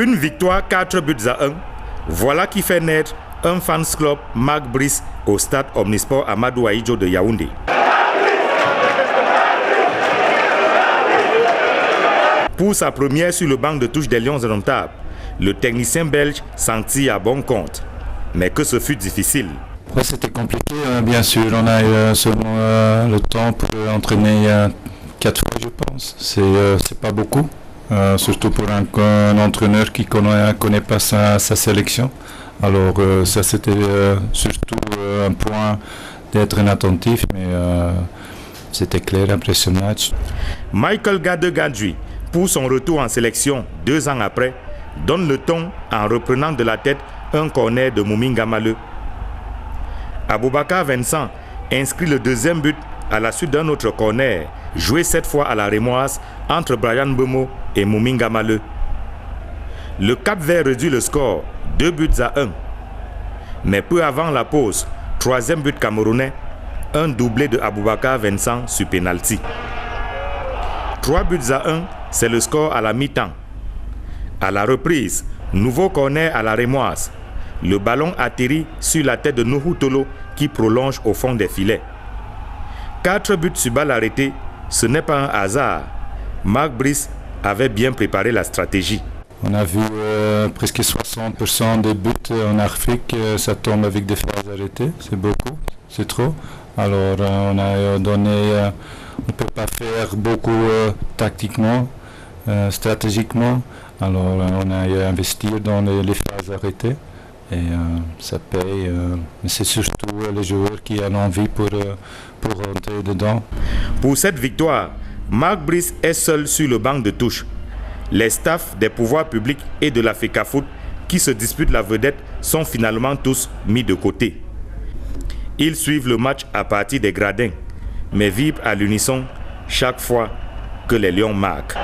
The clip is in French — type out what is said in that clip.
Une victoire 4 buts à 1. Voilà qui fait naître un fans club Marc Brice au stade Omnisport Amadou Ahidjo de Yaoundé. Pour sa première sur le banc de touche des Lions indomptables, le technicien belge sentit à bon compte. Mais que ce fut difficile. Ouais, c'était compliqué, bien sûr. On a eu seulement le temps pour entraîner 4 fois, je pense. C'est pas beaucoup, surtout pour un entraîneur qui connaît pas sa sélection. Alors ça, c'était surtout un point d'être inattentif, mais c'était clair après ce match. Michael Gade-Gadjui, pour son retour en sélection 2 ans après, donne le ton en reprenant de la tête un corner de Mouminga Maleu. Aboubakar Vincent inscrit le deuxième but à la suite d'un autre corner, joué cette fois à la Rémoise entre Brian Bemo et Mouminga Maleu. Le Cap-Vert réduit le score 2 buts à 1. Mais peu avant la pause, troisième but camerounais, un doublé de Aboubakar Vincent sur pénalty. 3 buts à 1, c'est le score à la mi-temps. À la reprise, nouveau corner à la Rémoise. Le ballon atterrit sur la tête de Nuhu Tolo qui prolonge au fond des filets. 4 buts sur balle arrêtée, ce n'est pas un hasard. Marc Brice avait bien préparé la stratégie. On a vu presque 60% des buts en Afrique, ça tombe avec des phases arrêtées, c'est beaucoup, c'est trop. Alors on a donné, on ne peut pas faire beaucoup tactiquement, stratégiquement. Alors on a investi dans les phases arrêtées et ça paye. Mais c'est surtout les joueurs qui ont envie pour rentrer dedans. Pour cette victoire, Marc Brice est seul sur le banc de touche. Les staffs des pouvoirs publics et de la FECAFOOT qui se disputent la vedette sont finalement tous mis de côté. Ils suivent le match à partir des gradins, mais vibrent à l'unisson chaque fois que les Lions marquent.